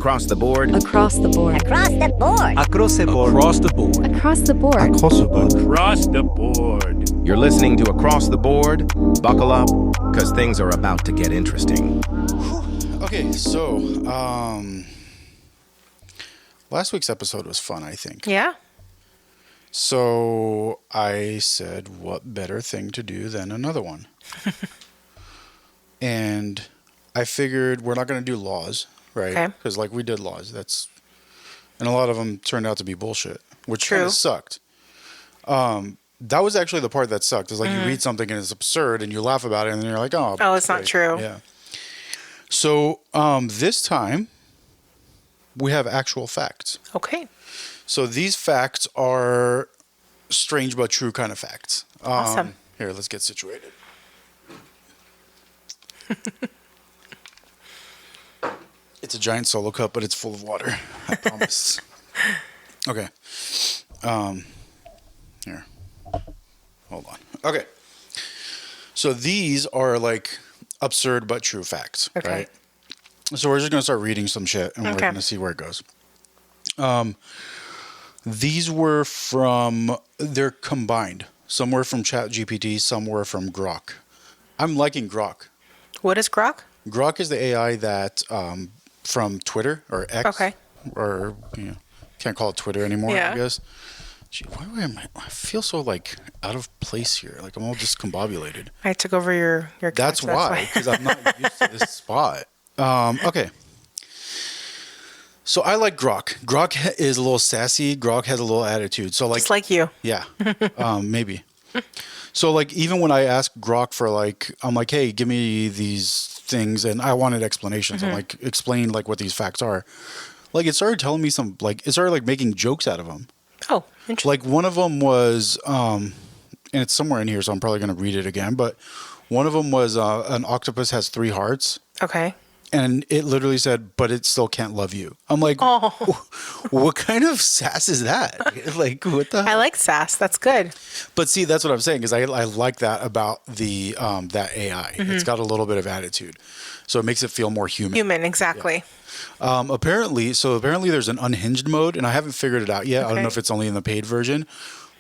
Across the board. Across the board. Across the board. Across the board. Across the board. Across the board. Across the board. Across the board. You're listening to Across the Board. Buckle up, because things are about to get interesting. Okay, so last week's episode was fun, I think. Yeah. So I said, what better thing to do than another one? And I figured we're not going to do laws, right? Okay. Because like we did laws, and a lot of them turned out to be bullshit, which True. kind of sucked. That was actually the part that sucked. Is like you read something and it's absurd and you laugh about it and then you're like, oh, it's not true. Yeah. So this time we have actual facts. Okay. So these facts are strange but true kind of facts. Awesome. Here, let's get situated. It's a giant Solo cup, but it's full of water. I promise. Okay. Here. Hold on. Okay. So these are like absurd but true facts, Okay. right? So we're just going to start reading some shit and we're going to see where it goes. These were they're combined. Some were from ChatGPT, some were from Grok. I'm liking Grok. What is Grok? Grok is the AI that from Twitter or X. Okay. Or can't call it Twitter anymore, Yeah. I guess. Gee, I feel so like out of place here. Like I'm all discombobulated. I took over your couch. That's why, because I'm not used to this spot. Okay. So I like Grok. Grok is a little sassy. Grok has a little attitude. So like, Just like you. yeah, maybe. So like, even when I ask Grok for like, I'm like, hey, give me these things, and I wanted explanations. I'm like, explain like what these facts are. Like it started telling me it started like making jokes out of them. Oh, interesting. Like one of them was, and it's somewhere in here, so I'm probably going to read it again. But one of them was an octopus has 3 hearts. Okay. And it literally said, but it still can't love you. I'm like, what kind of sass is that? Like, what the hell? I like sass. That's good. But see, that's what I'm saying, is I like that about the that AI. It's got a little bit of attitude. So it makes it feel more human. Human, exactly. Yeah. Apparently there's an unhinged mode, and I haven't figured it out yet. I don't know if it's only in the paid version.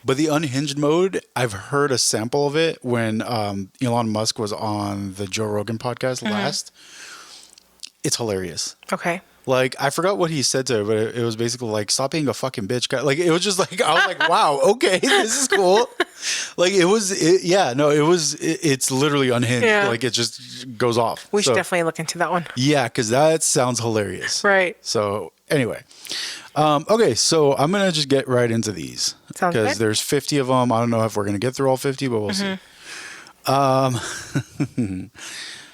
But the unhinged mode, I've heard a sample of it when Elon Musk was on the Joe Rogan podcast last. It's hilarious. Okay. Like, I forgot what he said to her, but it was basically like, stop being a fucking bitch. Like, it was just like, I was like, wow, okay, this is cool. Like, it's literally unhinged. Yeah. Like, it just goes off. We should definitely look into that one. Yeah, because that sounds hilarious. Right. So, anyway. Okay, so I'm going to just get right into these. Sounds good. Because there's 50 of them. I don't know if we're going to get through all 50, but we'll see.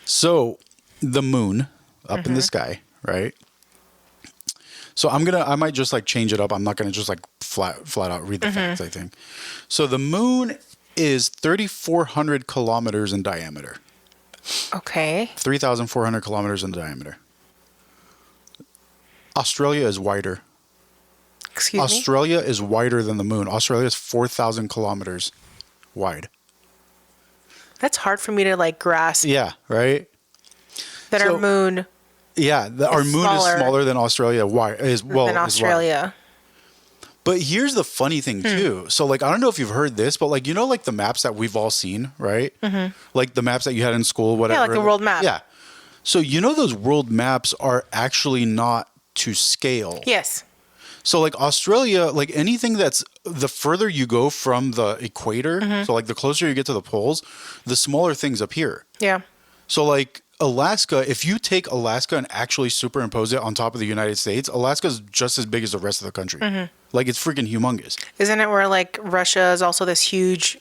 So, the moon up in the sky, right? So I might just like change it up. I'm not going to just like flat out read the facts, I think. So the moon is 3,400 kilometers in diameter. Okay. 3,400 kilometers in diameter. Australia is wider. Excuse me? Australia is wider than the moon. Australia is 4,000 kilometers wide. That's hard for me to like grasp. Yeah, right? That our moon Yeah, our moon is smaller than Australia. Why than Australia. But here's the funny thing too. So like, I don't know if you've heard this, but like, like the maps that we've all seen, right? Like the maps that you had in school, whatever. Yeah, like the world map. Yeah. So those world maps are actually not to scale. Yes. So like Australia, like anything that's the further you go from the equator, so like the closer you get to the poles, the smaller things appear. Yeah. So like Alaska, if you take Alaska and actually superimpose it on top of the United States, Alaska is just as big as the rest of the country. Like it's freaking humongous. Isn't it where like Russia is also this huge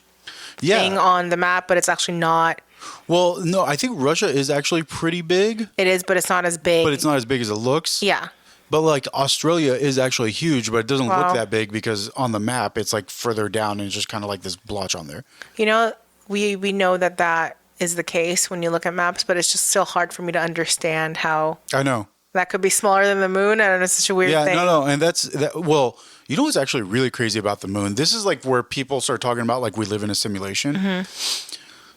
thing on the map, but it's actually not? Well, no, I think Russia is actually pretty big. It is, but it's not as big. But it's not as big as it looks. Yeah. But like Australia is actually huge, but it doesn't look that big because on the map it's like further down and it's just kind of like this blotch on there. We know that is the case when you look at maps, but it's just still hard for me to understand how. I know. That could be smaller than the moon. I don't know. It's such a weird thing. No. And well, you know what's actually really crazy about the moon? This is like where people start talking about like we live in a simulation.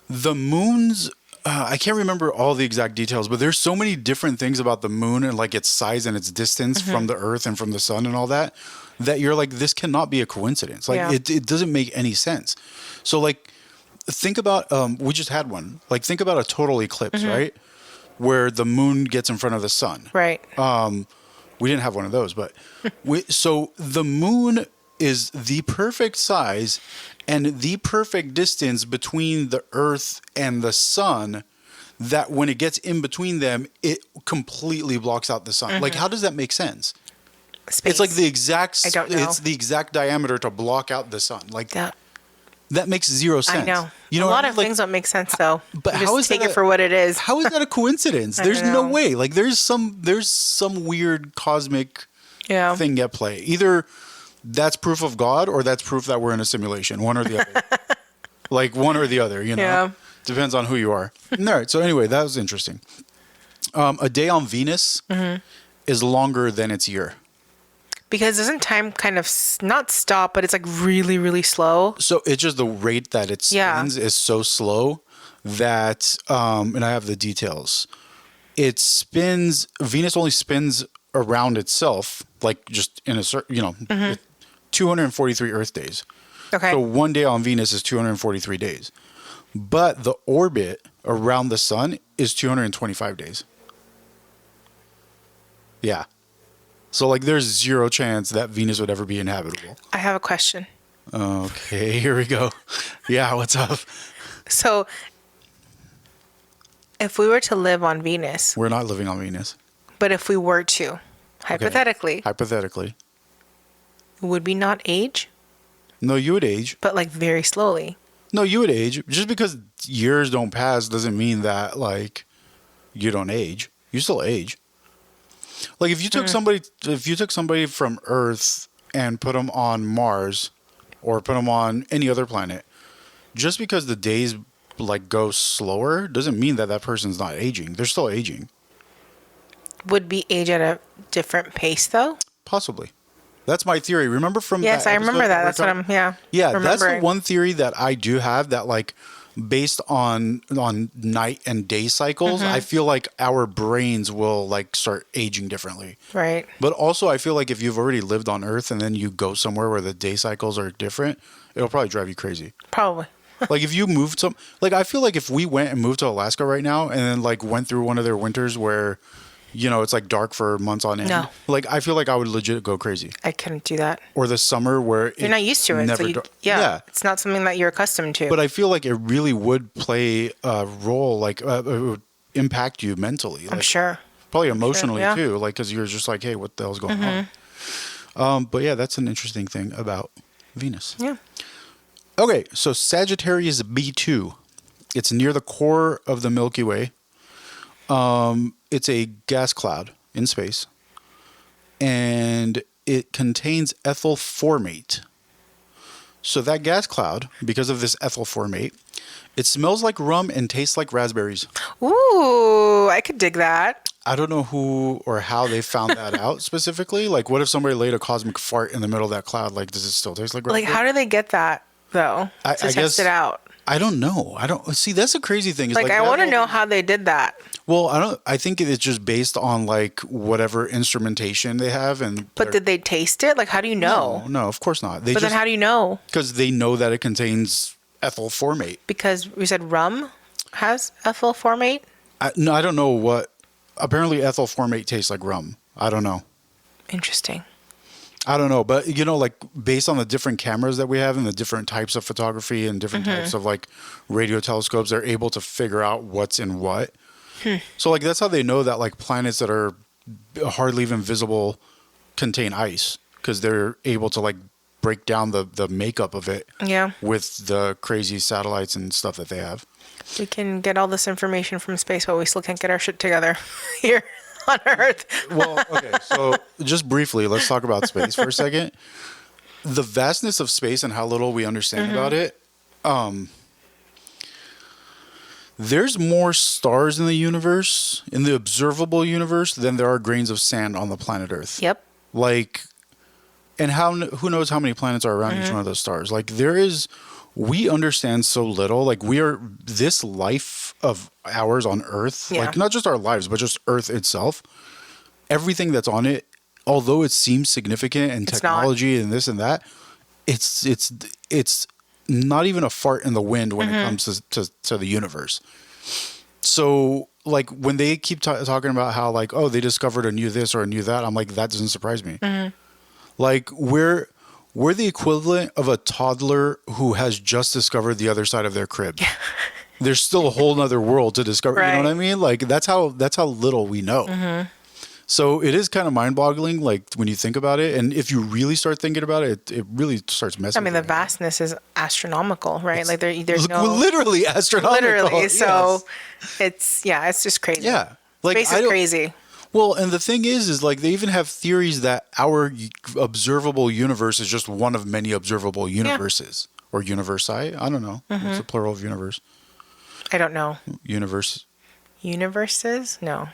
The moon's I can't remember all the exact details, but there's so many different things about the moon and like its size and its distance from the Earth and from the sun and all that, that you're like, this cannot be a coincidence. Like it doesn't make any sense. So like, think about, we just had one. Like think about a total eclipse, right? Where the moon gets in front of the sun. Right. We didn't have one of those, but so the moon is the perfect size and the perfect distance between the Earth and the sun, that when it gets in between them, it completely blocks out the sun. Like, how does that make sense? Space. It's like the exact. I don't know. It's the exact diameter to block out the sun. Like that makes zero sense. I know. You know, a lot I mean? of Like, things don't make sense though. But you how just is take that it for what it is? How is that a coincidence? There's no know. way. Like there's some weird cosmic Yeah. thing at play. Either that's proof of God or that's proof that we're in a simulation. One or the other. Like one or the other, you know. Yeah. Depends on who you are. All right. So anyway, that was interesting. A day on Venus is longer than its year. Because doesn't time kind of not stop, but it's like really, really slow? So it's just the rate that it spins is so slow that, and I have the details. It spins. Venus only spins around itself, like just in a certain, 243 Earth days. Okay. So one day on Venus is 243 days. But the orbit around the sun is 225 days. Yeah. So like there's zero chance that Venus would ever be inhabitable. I have a question. Okay, here we go. Yeah, what's up? So if we were to live on Venus, We're not living on Venus. but if we were to, hypothetically, Hypothetically. would we not age? No, you would age. But like very slowly. No, you would age. Just because years don't pass doesn't mean that like you don't age. You still age. Like if you took somebody from Earth and put them on Mars or put them on any other planet, just because the days like go slower doesn't mean that that person's not aging. They're still aging. Would we age at a different pace though? Possibly. That's my theory. Remember from Yes, that I remember episode that. we were That's what I'm Yeah, that's the remembering. one theory that I do have, that like based on night and day cycles, I feel like our brains will like start aging differently. Right. But also I feel like if you've already lived on Earth and then you go somewhere where the day cycles are different, it'll probably drive you crazy. Probably. Like if you moved like I feel like if we went and moved to Alaska right now and then like went through one of their winters where, it's like dark for months on end. No. Like I feel like I would legit go crazy. I couldn't do that. Or the summer where You're not used to it. never So it's not something that you're accustomed to. But I feel like it really would play a role, like it would impact you mentally. I'm like, sure. Probably emotionally yeah. too, like because you're just like, hey, what the hell's going on? But yeah, that's an interesting thing about Venus. Yeah. Okay, so Sagittarius B2. It's near the core of the Milky Way. It's a gas cloud in space, and it contains ethyl formate. So that gas cloud, because of this ethyl formate, it smells like rum and tastes like raspberries. Ooh, I could dig that. I don't know who or how they found that out specifically. Like, what if somebody laid a cosmic fart in the middle of that cloud? Like, does it still taste like raspberries? Like, how do they get that though? I To test guess- it out. I don't know. I don't see. That's a crazy thing. Is Like, I that want to all- know how they did that. Well, I think it's just based on like whatever instrumentation they have, and But did they taste it? Like, how do you know? No, of course not. They But just then how do you know? because they know that it contains ethyl formate. Because we said rum has ethyl formate. No, I don't know what. Apparently, ethyl formate tastes like rum. I don't know. Interesting. I don't know, but like based on the different cameras that we have and the different types of photography and different types of like radio telescopes, they're able to figure out what's in what. So like that's how they know that like planets that are hardly even visible contain ice, because they're able to like break down the makeup of it Yeah. with the crazy satellites and stuff that they have. We can get all this information from space, but we still can't get our shit together here on Earth. Well, okay, so just briefly, let's talk about space for a second. The vastness of space and how little we understand about it. There's more stars in the universe, in the observable universe, than there are grains of sand on the planet Earth. Yep. Like, and who knows how many planets are around each one of those stars? Like, there is we understand so little. Like this life of ours on Earth, Yeah. like not just our lives, but just Earth itself, everything that's on it, although it seems significant and It's technology and this and that, it's not even a fart in the wind when it comes to the universe. So like when they keep talking about how like, oh, they discovered a new this or a new that, I'm like, that doesn't surprise me. Like we're the equivalent of a toddler who has just discovered the other side of their crib. There's still a whole nother world to discover. Right. You know what I mean? Like that's how little we know. So it is kind of mind-boggling, like when you think about it. And if you really start thinking about it, it really starts messing. I mean, with the your head. vastness is astronomical, right? Like there's no literally astronomical. literally. So Yes. it's just crazy. Yeah, like Space is crazy. Well, and the thing is like they even have theories that our observable universe is just one of many observable universes or universi. I don't know. What's the plural of universe? I don't know. Universe. Universes? No.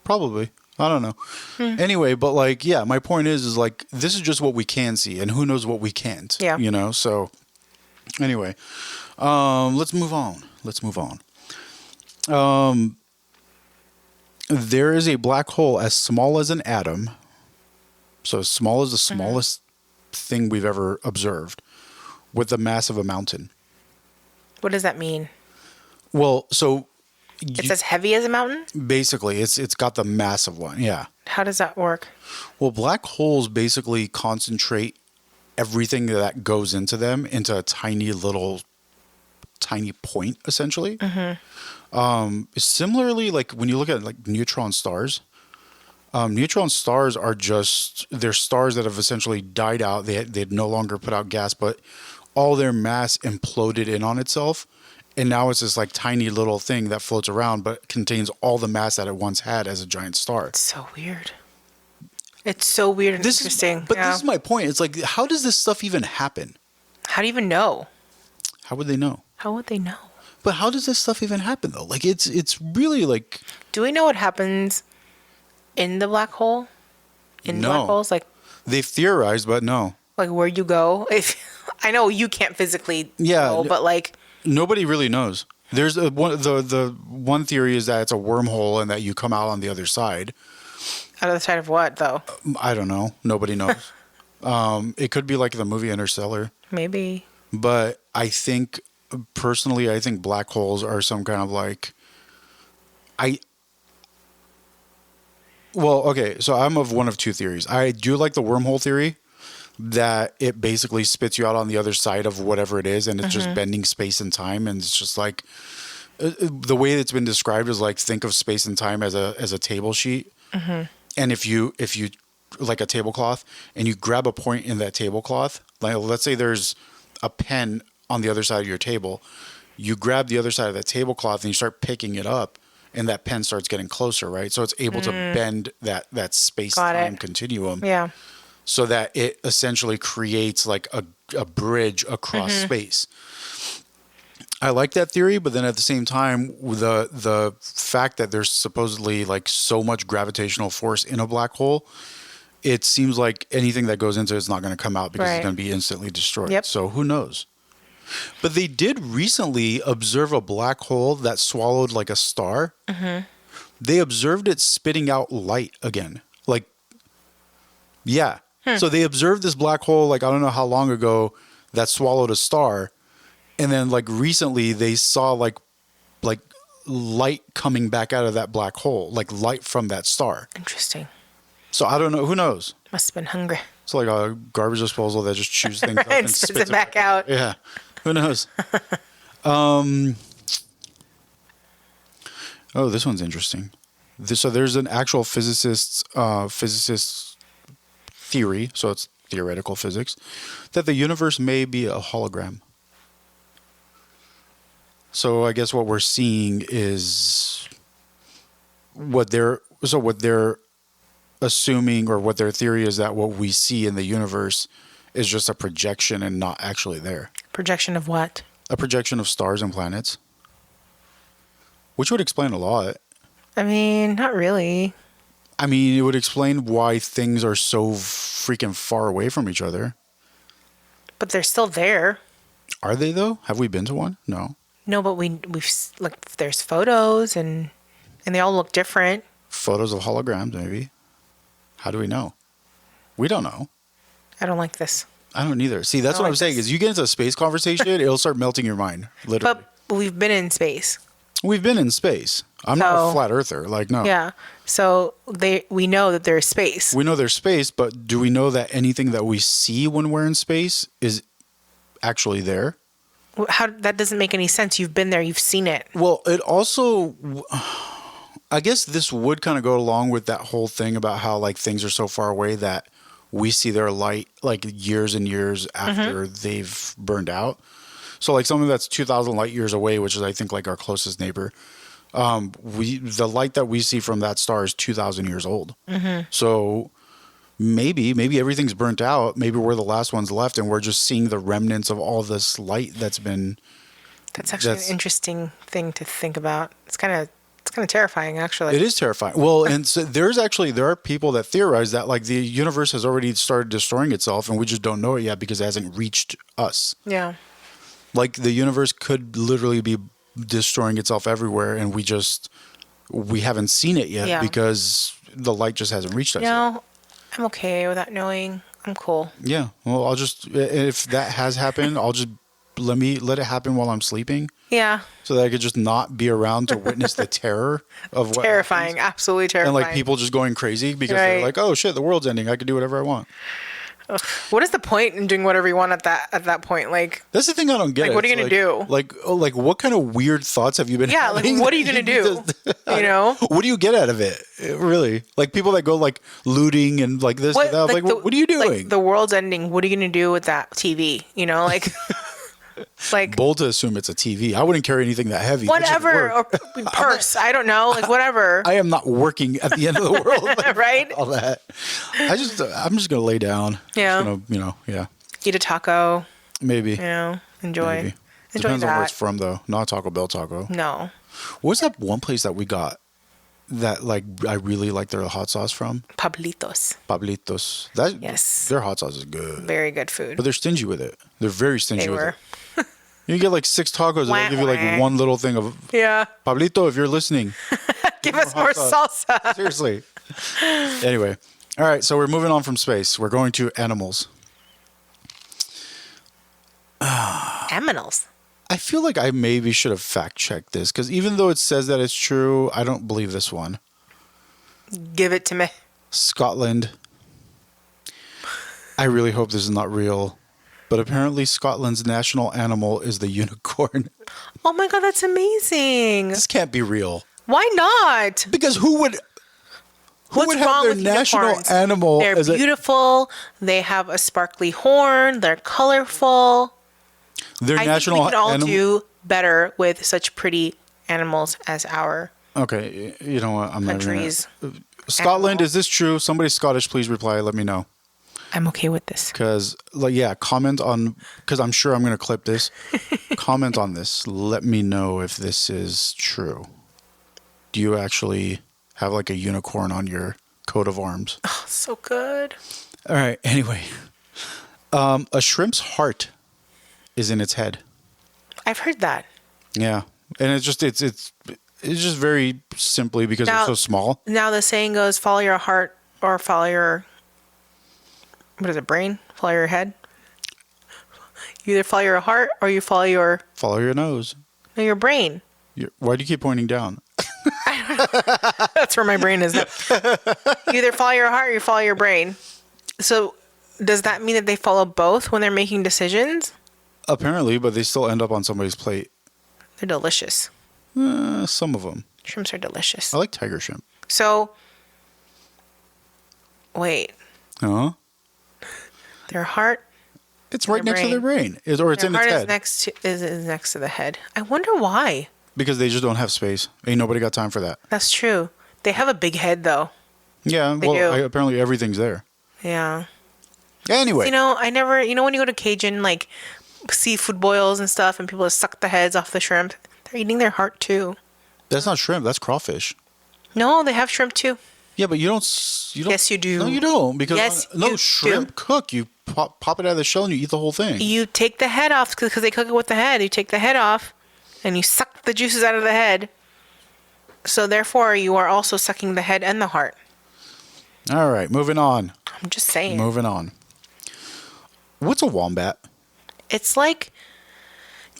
Probably. I don't know. Anyway, but like, yeah, my point is like, this is just what we can see and who knows what we can't, Yeah. you know? So anyway, let's move on. There is a black hole as small as an atom. So as small as the smallest thing we've ever observed with the mass of a mountain. What does that mean? Well, so It's as heavy as a mountain? basically it's got the mass of one. Yeah. How does that work? Well, black holes basically concentrate everything that goes into them into a tiny point, essentially. Similarly, like when you look at like neutron stars, neutron stars are they're stars that have essentially died out. They'd no longer put out gas, but all their mass imploded in on itself. And now it's this like tiny little thing that floats around, but contains all the mass that it once had as a giant star. It's so weird. It's so weird and interesting. This is my point. It's like, how does this stuff even happen? How do you even know? How would they know? How would they know? But how does this stuff even happen though? Like it's really like. Do we know what happens in the black hole? In No. black holes? Like They've theorized, but no. like where you go? If I know you can't physically go, but like Nobody really knows. There's the one theory is that it's a wormhole and that you come out on the other side. out of the side of what though? I don't know. Nobody knows. It could be like the movie Interstellar. Maybe. But I think personally, I think black holes are some kind of like well, okay, so I'm of one of two theories. I do like the wormhole theory, that it basically spits you out on the other side of whatever it is, and it's just bending space and time, and it's just like the way it's been described is like think of space and time as a table sheet, and if you like a tablecloth, and you grab a point in that tablecloth, like let's say there's a pen on the other side of your table, you grab the other side of that tablecloth and you start picking it up, and that pen starts getting closer, right? So it's able to bend that space-time continuum. Yeah. So that it essentially creates like a bridge across space. I like that theory, but then at the same time, the fact that there's supposedly like so much gravitational force in a black hole, it seems like anything that goes into it is not going to come out because Right. it's going to be instantly destroyed. Yep. So who knows? But they did recently observe a black hole that swallowed like a star. They observed it spitting out light again. Like, yeah. So they observed this black hole, like, I don't know how long ago, that swallowed a star. And then like recently they saw like light coming back out of that black hole, like light from that star. Interesting. So I don't know. Who knows? Must have been hungry. It's like a garbage disposal that just chews things up And spits it back out. Yeah. Who knows? Oh, this one's interesting. So there's an actual physicist's theory, so it's theoretical physics, that the universe may be a hologram. So I guess what we're seeing is what they're assuming, or what their theory is, that what we see in the universe is just a projection and not actually there. Projection of what? A projection of stars and planets. Which would explain a lot. I mean, not really. I mean, it would explain why things are so freaking far away from each other. But they're still there. Are they though? Have we been to one? No. No, but like there's photos and they all look different. Photos of holograms, maybe. How do we know? We don't know. I don't like this. I don't either. See, that's I what I'm like saying. this. Is you get into a space conversation, it'll start melting your mind. Literally. But we've been in space. We've been in space. I'm not a So- flat earther. Like, no. Yeah. So we know that there's space. We know there's space, but do we know that anything that we see when we're in space is actually there? How that doesn't make any sense. You've been there. You've seen it. Well, it also, I guess this would kind of go along with that whole thing about how like things are so far away that we see their light like years and years after they've burned out. So like something that's 2,000 light years away, which is I think like our closest neighbor, the light that we see from that star is 2,000 years old. So maybe everything's burnt out. Maybe we're the last ones left, and we're just seeing the remnants of all this light that's been. That's actually an interesting thing to think about. It's kind of terrifying, actually. It is terrifying. Well, and so there are people that theorize that like the universe has already started destroying itself, and we just don't know it yet because it hasn't reached us. Yeah. Like the universe could literally be destroying itself everywhere, and we haven't seen it yet because the light just hasn't reached us yet. No, I'm okay without knowing. I'm cool. Yeah. Well, I'll just, if that has happened, I'll just let it happen while I'm sleeping Yeah. so that I could just not be around to witness the terror of what Terrifying. happens. Absolutely terrifying. And like people just going crazy because they're Right. like, oh shit, the world's ending. I can do whatever I want. Ugh. What is the point in doing whatever you want at that point? Like, That's the thing I don't get. Like, what are you It's gonna do? Like what kind of weird thoughts have you been yeah, like having? what are you gonna do? You know? What do you get out of it? Really? Like people that go like looting and like this and that. Like, what are you doing? Like, the world's ending. What are you gonna do with that TV? You know, like, like Bold to assume it's a TV. I wouldn't carry anything that heavy. That should whatever, work. or purse. I don't know, like whatever. I am not working at the end of the world. Like, Right? All that. I'm just gonna lay down. Yeah. Just gonna, yeah. Eat a taco. Maybe. You know, enjoy. Maybe. Enjoy Depends on where it's that. from though. Not Taco Bell taco. No. What's that one place that we got that like I really like their hot sauce from? Pablitos. Pablitos. That Yes. Their hot sauce is good. Very good food. But they're stingy with it. They're very stingy They with were. it. You get like 6 tacos and Wah, they'll give you like wah. one little thing of Yeah. Pablito, if you're listening. Give us more salsa. Seriously. Anyway. All right, so we're moving on from space. We're going to animals. Aminals. I feel like I maybe should have fact checked this because even though it says that it's true, I don't believe this one. Give it to me. Scotland. I really hope this is not real, but apparently Scotland's national animal is the unicorn. Oh my god, that's amazing. This can't be real Why not? because who would What's have wrong their with national unicorns? animal They're as a beautiful. They have a sparkly horn. They're colorful. their I national think we can all animal? do better with such pretty animals as our Okay, you know what? I'm country's. not even Scotland, animal. is this true? Somebody's Scottish, please reply. Let me know. I'm okay with this. Because, like, yeah, comment on, because I'm sure I'm going to clip this. Comment on this. Let me know if this is true. Do you actually have, like, a unicorn on your coat of arms? Oh, so good. All right, anyway. A shrimp's heart is in its head. I've heard that. Yeah. And it's just very simply because Now- it's so small. Now the saying goes, follow your heart or follow your, what is it, brain? Follow your head? You either follow your heart or you follow your, Follow your nose. no, your brain. Why do you keep pointing down? That's where my brain is now. You either follow your heart or you follow your brain. So does that mean that they follow both when they're making decisions? Apparently, but they still end up on somebody's plate. They're delicious. Some of them. Shrimps are delicious. I like tiger shrimp. So, wait, Huh? their heart, It's right Their next to their brain. Or it's their in heart its is head. next to the head. I wonder why. Because they just don't have space. Ain't nobody got time for that. That's true. They have a big head though. Yeah, They do. apparently everything's there. Yeah. Anyway. I never, when you go to Cajun, like seafood boils and stuff, and people just suck the heads off the shrimp, they're eating their heart too. That's not shrimp. That's crawfish. No, they have shrimp too. Yeah, but you don't. Yes, you do. No, you don't. Because Yes, no you shrimp do. cook. You pop it out of the shell and you eat the whole thing. You take the head off because they cook it with the head. You take the head off and you suck the juices out of the head. So therefore, you are also sucking the head and the heart. All right, moving on. I'm just saying. Moving on. What's a wombat? It's like,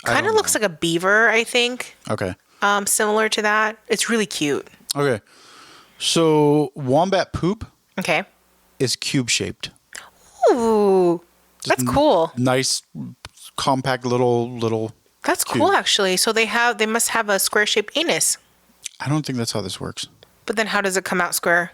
kind of looks like a beaver, I think. Okay. Similar to that. It's really cute. Okay. So wombat poop Okay. is cube shaped. Ooh, that's cool. Nice, compact little. That's cube. cool, actually. So they must have a square-shaped anus. I don't think that's how this works. But then how does it come out square?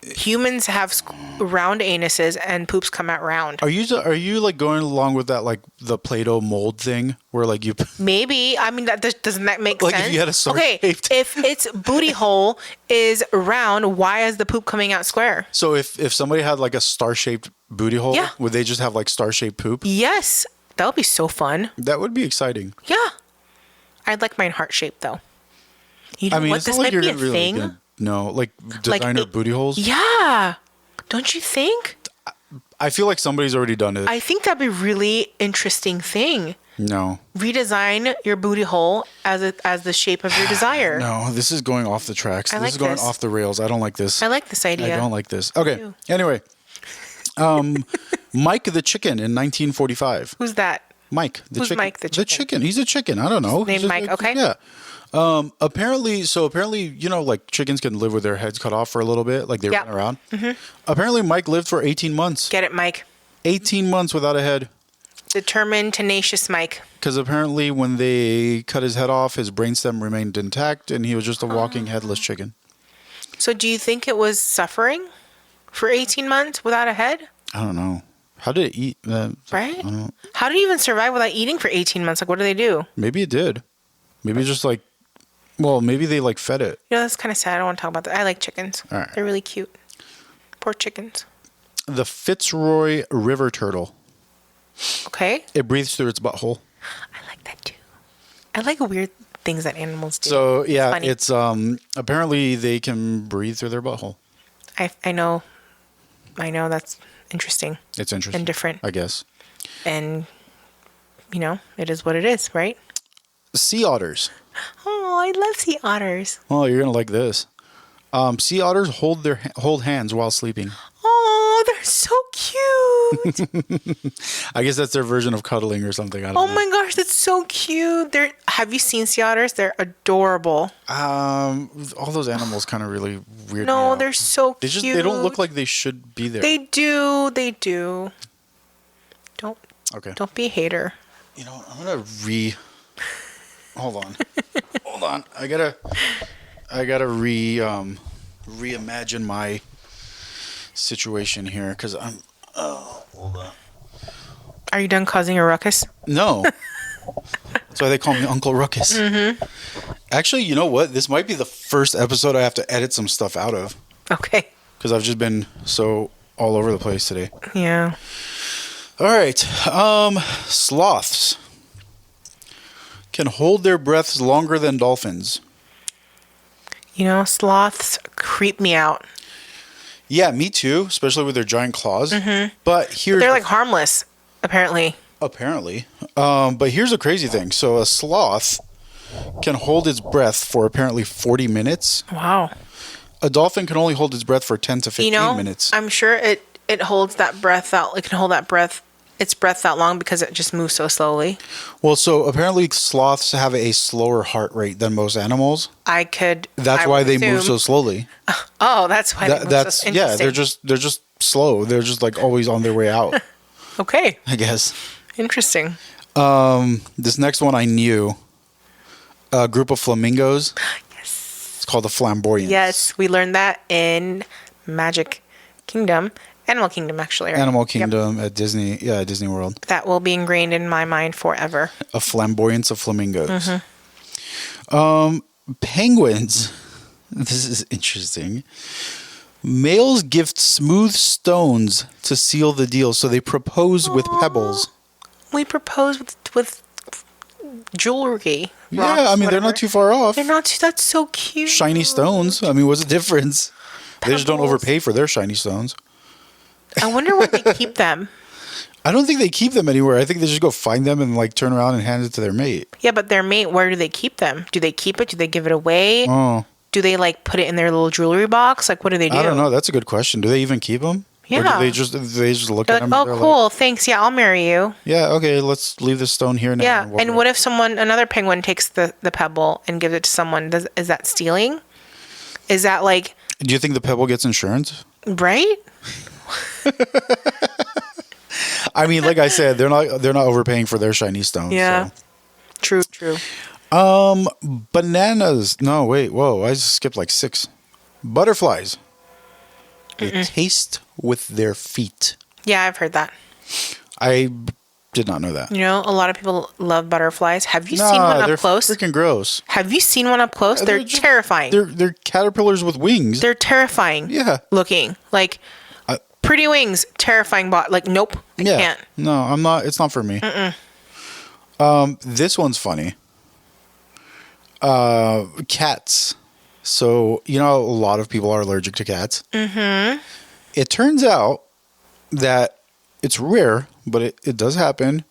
Humans have round anuses and poops come out round. Are you like going along with that, like the Play-Doh mold thing where like you Maybe. I mean, doesn't that make like sense? if you had a star-shaped. If its booty hole is round, why is the poop coming out square? So if somebody had like a star-shaped booty hole, Yeah. would they just have like star-shaped poop? Yes. That would be so fun. That would be exciting. Yeah. I'd like mine heart-shaped, though. You know I mean, what? it's This not like might you're be a really thing. gonna, no, like designer it- booty holes. Yeah. Don't you think? I feel like somebody's already done it. I think that'd be a really interesting thing. No. Redesign your booty hole as the shape of your desire. No, this is going off the tracks. I This like is going this. off the rails. I don't like this. I like this idea. I don't like this. Okay. too. Anyway, Mike the chicken in 1945. Who's that? Mike the Who's chicken. Mike the chicken? He's a chicken. I don't know. named He's just Mike, okay. Yeah. Apparently, you know, like chickens can live with their heads cut off for a little bit, like they Yeah. run around. Apparently, Mike lived for 18 months. Get it, Mike. 18 months without a head. Determined, tenacious Mike. Because apparently, when they cut his head off, his brainstem remained intact, and he was just a walking headless chicken. So do you think it was suffering for 18 months without a head? I don't know. How did it eat? Right? I don't, How did you even survive without eating for 18 months? Like, what do they do? maybe it did. Maybe just like, well, maybe they like fed it. You know, that's kind of sad. I don't want to talk about that. I like chickens. All right. They're really cute. Poor chickens. The Fitzroy river turtle. Okay. It breathes through its butthole. I like that too. I like weird things that animals do. So yeah, Funny. it's apparently they can breathe through their butthole. I know. That's interesting It's interesting and different. I guess. And, you know, it is what it is, right? Sea otters. Oh, I love sea otters. Oh, you're gonna like this. Sea otters hold hands while sleeping. Oh, they're so cute. I guess that's their version of cuddling or something. I don't Oh know. my gosh, that's so cute. Have you seen sea otters? They're adorable. All those animals kind of really weird. me No, out. they're so cute. They don't look like they should be there. They do. They do. Okay. Don't be a hater. You know, I'm gonna Hold on. Hold on. I gotta reimagine my situation here because I'm. Oh, hold on. Are you done causing a ruckus? No. That's why they call me Uncle Ruckus. Mm-hmm. Actually, you know what? This might be the first episode I have to edit some stuff out of Okay. because I've just been so all over the place today. Yeah. All right. Sloths can hold their breaths longer than dolphins. You know, sloths creep me out. Yeah, me too, especially with their giant claws. Mm-hmm. But here's They're like harmless, apparently. apparently. But here's a crazy thing. So a sloth can hold its breath for apparently 40 minutes. Wow. A dolphin can only hold its breath for 10 to 15 You know, minutes. I'm sure it holds that breath out. It can hold its breath that long because it just moves so slowly. Well, so apparently sloths have a slower heart rate than most animals. That's Why they move so slowly. Oh, that's why they move That's so yeah. They're interesting. just slow. They're just like always on their way out. Okay. I guess. Interesting. This next one I knew. A group of flamingos. Yes. It's called the flamboyants. Yes, we learned that in Magic Kingdom. Animal Kingdom, actually. Right? Animal Yep. Kingdom at Disney. Yeah, Disney World. That will be ingrained in my mind forever. A flamboyance of flamingos. Mm-hmm. Penguins. This is interesting. Males gift smooth stones to seal the deal, so they propose with pebbles. We propose with jewelry. Yeah, rocks, I mean they're whatever. not too far off. They're not too. That's so cute. Shiny stones. I mean, what's the difference? They just don't Pebbles. overpay for their shiny stones. I wonder where they keep them. I don't think they keep them anywhere. I think they just go find them and like turn around and hand it to their mate. Yeah, but their mate, where do they keep them? Do they keep it? Do they give it away? Oh, Do they like put it in their little jewelry box? Like, what do they do? I don't know. That's a good question. Do they even keep them? Or Yeah. do they just look They're at like, them? oh, They're cool. Thanks. Yeah, I'll marry you. Yeah, okay, let's leave this stone here now. Yeah. walk And away. what if another penguin takes the pebble and gives it to someone? Is that stealing? Is that like, Do you think the pebble gets insurance? right? I mean, like I said, they're not overpaying for their shiny stones. Yeah. True. So. Bananas. No, wait. Whoa, I just skipped like 6. Butterflies. They taste with their feet. Yeah, I've heard that. I did not know that. You know, a lot of people love butterflies. Have you seen one they're up close? freaking gross. Have you seen one up close? They're terrifying. They're caterpillars with wings. They're terrifying. Yeah. Looking like pretty wings, terrifying Like, nope, I can't. No, I'm not. It's not for me. This one's funny. Cats. So, you know, a lot of people are allergic to cats. Mm-hmm. It turns out that it's rare, but it does happen.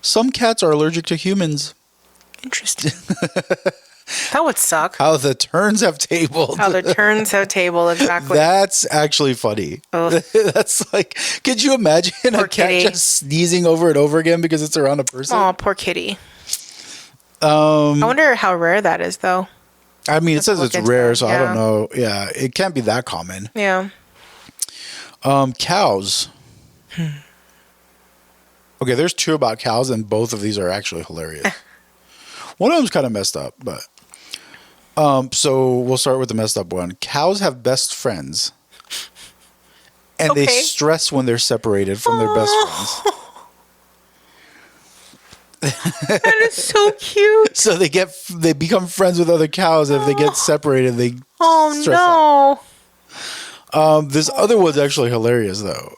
Some cats are allergic to humans. Interesting. That would suck. How the turns have tabled. How the turns have table, exactly. That's actually funny. Ugh. That's like, could you imagine Poor a cat kitty. just sneezing over and over again because it's around a person? Oh, poor kitty. I wonder how rare that is, though. I mean, it says look it's into rare, that, so I yeah. don't know. Yeah, it can't be that common. Yeah. Cows. Okay, there's 2 about cows, and both of these are actually hilarious. One of them's kind of messed up, but so we'll start with the messed up one. Cows have best friends, and they Okay. stress when they're separated from their best friends. That is so cute. So they become friends with other cows. And if they get separated, they Oh, stress out. no. This other one's actually hilarious, though.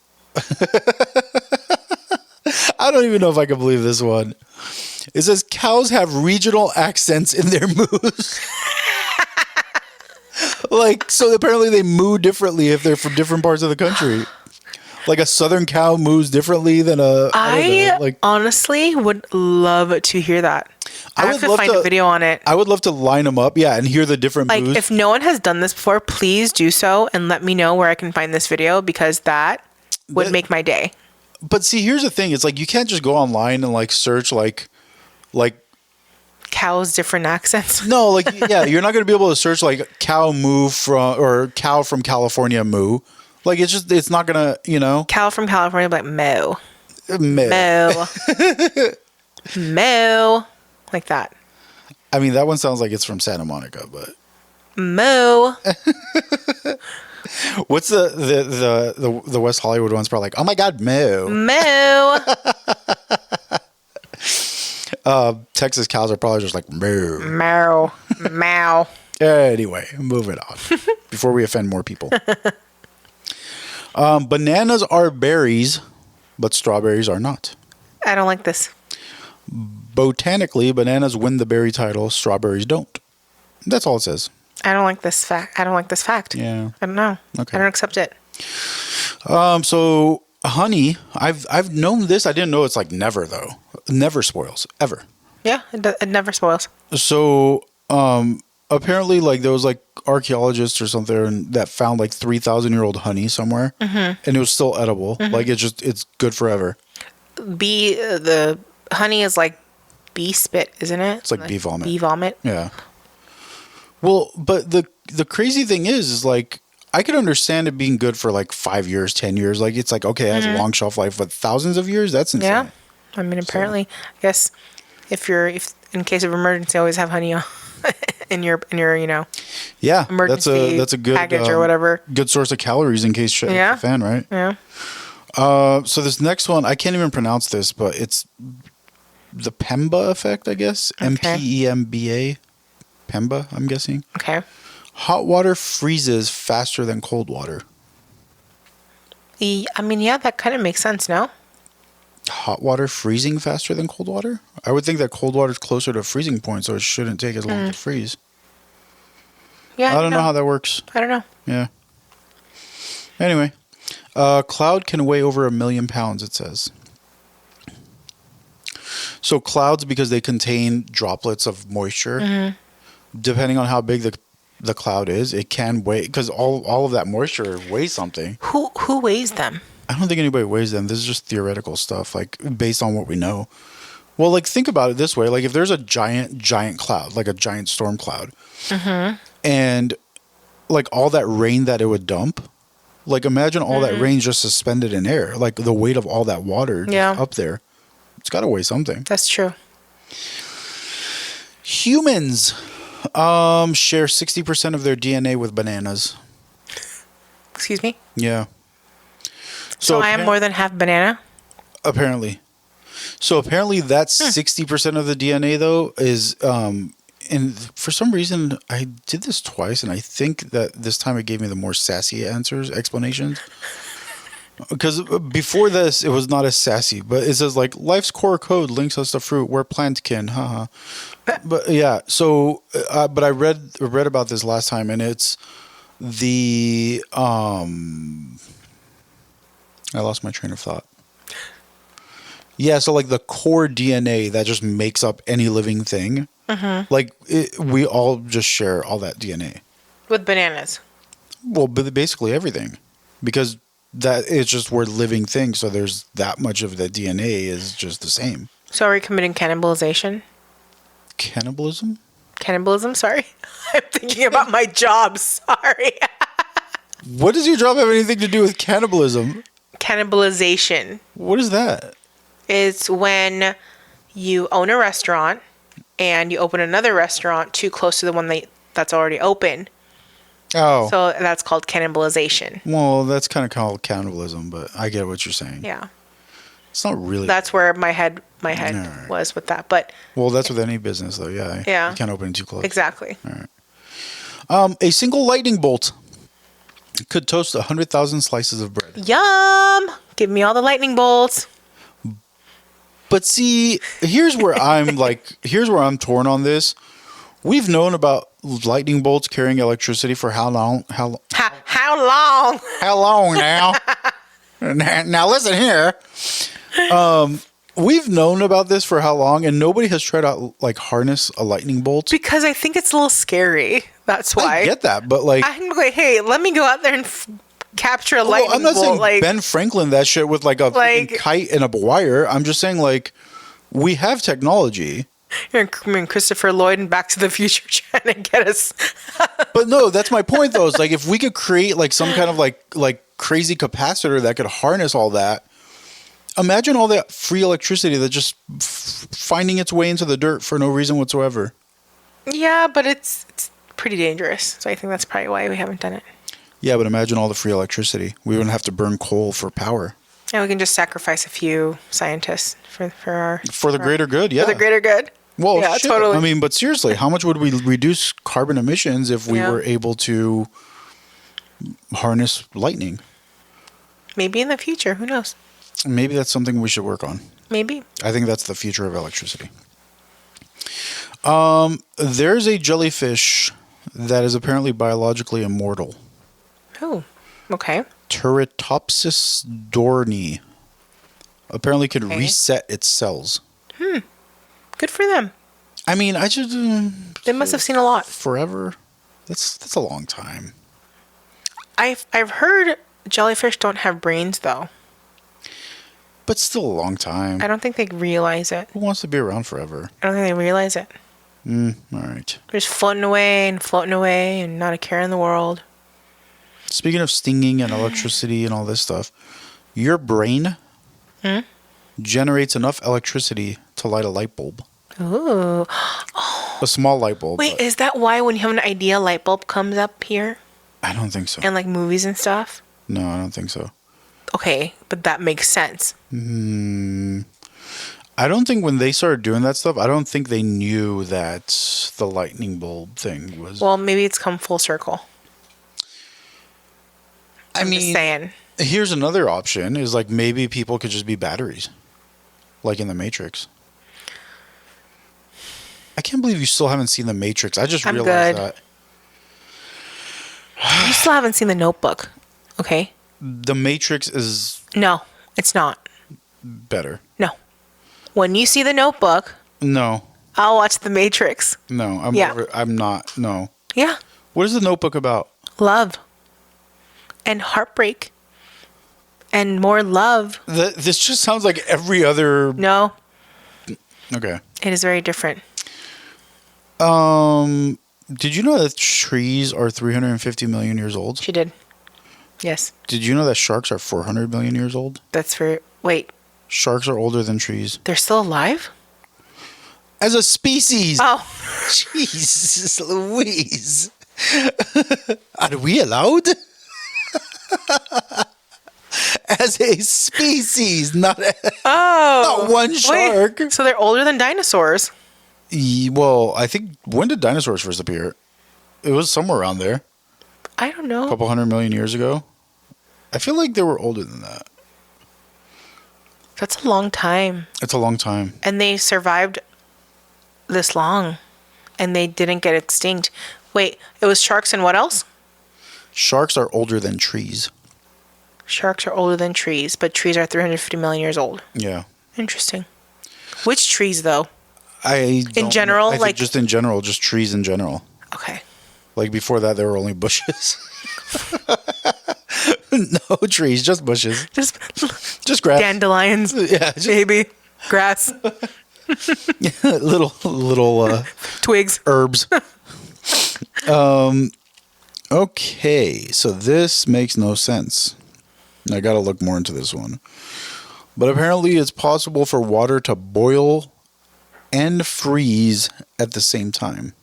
I don't even know if I can believe this one. It says cows have regional accents in their moos. Like, so apparently they moo differently if they're from different parts of the country. Like a southern cow moos differently than I honestly would love to hear that. I have to find a video on it. I would love to line them up, yeah, and hear the different Like, moos. if no one has done this before, please do so and let me know where I can find this video, because that would make my day. But see, here's the thing: it's like you can't just go online and like search like Cows' different accents. no, like yeah, you're not gonna be able to search like cow moo from or cow from California moo. Like it's not gonna, you know. Cow from California, like moo, Meh. moo, moo, like that. I mean, that one sounds like it's from Santa Monica, but Moo. what's the West Hollywood one's probably like, oh my god, moo. Moo. Texas cows are probably just like moo. Moo. Meow. Anyway, moving on before we offend more people. Bananas are berries, but strawberries are not. I don't like this. Botanically, bananas win the berry title, strawberries don't. That's all it says. I don't like this fact. I don't like this fact. Yeah. I don't know. Okay. I don't accept it. So honey, I've known this. I didn't know it's like never though. Never spoils ever. Yeah, it never spoils. So apparently, like there was like archaeologists or something that found like 3,000-year-old honey somewhere, and it was still edible. Like it's good forever. The honey is like bee spit, isn't it? It's like bee vomit. Bee vomit. Yeah. Well, but the crazy thing is like I could understand it being good for like 5 years, 10 years. Like it's like okay, it has a long shelf life, but thousands of years, that's insane. Yeah. I mean, apparently, I guess if in case of emergency, always have honey in your Yeah, emergency that's a good package or whatever. Good source of calories in case shit hits Yeah. the fan, right? Yeah. So this next one, I can't even pronounce this, but it's the Pemba effect, I guess. Okay. Pemba. Pemba, I'm guessing. Okay. Hot water freezes faster than cold water. I mean, yeah, that kind of makes sense, no? Hot water freezing faster than cold water? I would think that cold water is closer to freezing point, so it shouldn't take as long to freeze. Yeah. I don't know how that works. I don't know. Yeah. Anyway, cloud can weigh over 1 million pounds, it says. So clouds, because they contain droplets of moisture, depending on how big the cloud is, it can weigh, because all of that moisture weighs something. Who weighs them? I don't think anybody weighs them. This is just theoretical stuff, like based on what we know. Well, like think about it this way: like if there's a giant cloud, like a giant storm cloud, and like all that rain that it would dump, like imagine all that rain just suspended in air, like the weight of all that water just up there. It's got to weigh something. That's true. Humans share 60% of their DNA with bananas. Excuse me? Yeah. So I am more than half banana? Apparently. So apparently that's 60% of the DNA, though, is... and for some reason, I did this twice, and I think that this time it gave me the more sassy explanations. Because before this, it was not as sassy, but it says like life's core code links us to fruit. We're plantkin, haha. But yeah, so but I read about this last time, and it's the I lost my train of thought. Yeah, so like the core DNA that just makes up any living thing, like we all just share all that DNA with bananas. Well, basically everything, because that it's just we're living things, so there's that much of the DNA is just the same. So are we committing cannibalization? Cannibalism? Cannibalism, sorry. I'm thinking about my job, sorry. What does your job have anything to do with cannibalism? Cannibalization. What is that? It's when you own a restaurant and you open another restaurant too close to the one that's already open. Oh. So that's called cannibalization. Well, that's kind of called cannibalism, but I get what you're saying. Yeah. It's not really. That's where my head was with that. But well, that's with any business, though. Yeah. Yeah. You can't open it too close. Exactly. All right. A single lightning bolt could toast 100,000 slices of bread. Yum! Give me all the lightning bolts. But see, here's where I'm torn on this. We've known about lightning bolts carrying electricity for how long? How long? How long now? Now listen here. We've known about this for how long, and nobody has tried out like harness a lightning bolt. Because I think it's a little scary. That's why. I get that, but like, I'm like, hey, let me go out there and capture a lightning bolt. I'm not saying Ben Franklin that shit with like a freaking kite and a wire. I'm just saying like we have technology. You're in Christopher Lloyd and Back to the Future trying to get us. But no, that's my point though. Is like if we could create like some kind of like crazy capacitor that could harness all that. Imagine all that free electricity that just finding its way into the dirt for no reason whatsoever. Yeah, but it's pretty dangerous. So I think that's probably why we haven't done it. Yeah, but imagine all the free electricity. We wouldn't have to burn coal for power. And we can just sacrifice a few scientists for the greater good. Yeah, for the greater good. Well, yeah, shit. totally. I mean, but seriously, how much would we reduce carbon emissions if we were able to harness lightning? Maybe in the future. Who knows? Maybe that's something we should work on. Maybe. I think that's the future of electricity. There's a jellyfish that is apparently biologically immortal. Oh, okay. Turritopsis dohrnii. Apparently can reset its cells. Good for them. I mean, I just... they must have seen a lot. Forever? That's a long time. I've heard jellyfish don't have brains, though. But still a long time. I don't think they realize it. Who wants to be around forever? I don't think they realize it. All right. They're just floating away and not a care in the world. Speaking of stinging and electricity and all this stuff, your brain generates enough electricity to light a light bulb. Ooh. A small light bulb. Wait, is that why when you have an idea, a light bulb comes up here? I don't think so. And like movies and stuff? No, I don't think so. Okay, but that makes sense. I don't think when they started doing that stuff, I don't think they knew that the lightning bulb thing was... Well, maybe it's come full circle. I'm just saying. Here's another option, is like maybe people could just be batteries. Like in The Matrix. I can't believe you still haven't seen The Matrix. I just realized that. You still haven't seen The Notebook, okay? The Matrix is... No, it's not. better. No. When you see The Notebook, No. I'll watch The Matrix. No. Yeah. I'm not. No. Yeah. What is The Notebook about? Love. And heartbreak. And more love. This just sounds like every other. No, Okay. it is very different. Did you know that trees are 350 million years old? She did. Yes. Did you know that sharks are 400 million years old? That's for... Wait, Sharks are older than trees. they're still alive? As a species. Oh. Jesus Louise. Are we allowed? As a species, not one shark. Wait, so they're older than dinosaurs? Well, I think, when did dinosaurs first appear? It was somewhere around there. I don't know. A couple 100 million years ago. I feel like they were older than that. That's a long time. It's a long time. And they survived this long. And they didn't get extinct. Wait, it was sharks and what else? Sharks are older than trees. Sharks are older than trees, but trees are 350 million years old. Yeah. Interesting. Which trees, though? In general, I think like- just in general, just trees in general. Okay. Like before that, there were only bushes. No trees, just bushes, just grass. Dandelions. Yeah, just Maybe. Grass. little Twigs. herbs. Okay, so this makes no sense. I got to look more into this one. But apparently it's possible for water to boil and freeze at the same time.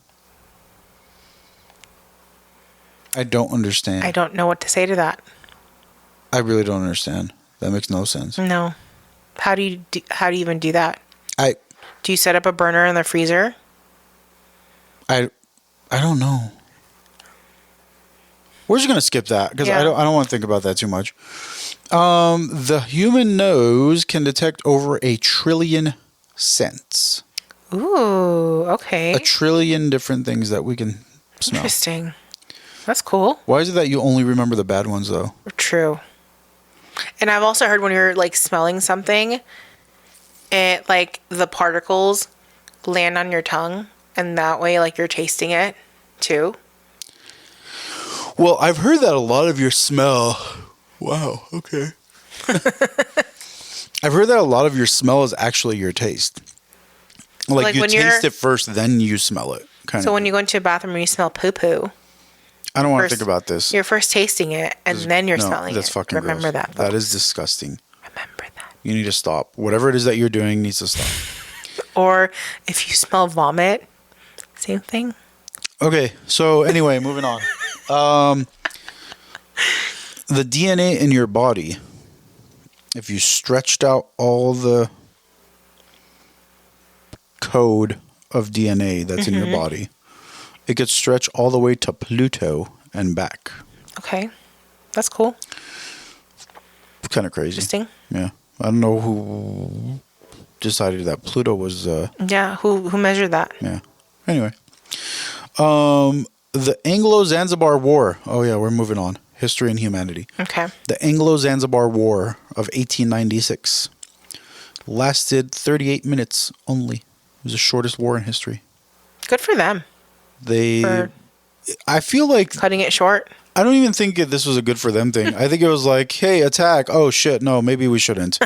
I don't understand. I don't know what to say to that. I really don't understand. That makes no sense. No. How do you even do that? I Do you set up a burner in the freezer? don't know. We're just gonna skip that because Yeah. I don't want to think about that too much. The human nose can detect over 1 trillion scents. Ooh, okay. 1 trillion different things that we can smell. Interesting. That's cool. Why is it that you only remember the bad ones though? True. And I've also heard when you're like smelling something, it like the particles land on your tongue, and that way like you're tasting it too. Well, I've heard that a lot of your smell. Wow. Okay. I've heard that a lot of your smell is actually your taste. Like you when taste it first, then you smell it. Kind So of. when you go into a bathroom and you smell poo poo, I don't want to first- think about this. you're first tasting it and then you're No, smelling that's it. fucking Remember gross. that. That folks. is disgusting. Remember that. You need to stop. Whatever it is that you're doing needs to stop. Or if you smell vomit, same thing. Okay, so anyway, moving on. The DNA in your body, if you stretched out all the code of DNA that's in your body, it could stretch all the way to Pluto and back. Okay. That's cool. Kind of crazy. Interesting. Yeah. I don't know who decided that Pluto was Yeah. Who measured that? yeah. Anyway. The Anglo-Zanzibar War. Oh yeah, we're moving on. History and humanity. Okay. The Anglo-Zanzibar War of 1896 lasted 38 minutes only. It was the shortest war in history. Good for them. For I feel like cutting it short. I don't even think this was a good for them thing. I think it was like, hey, attack. Oh shit, no, maybe we shouldn't.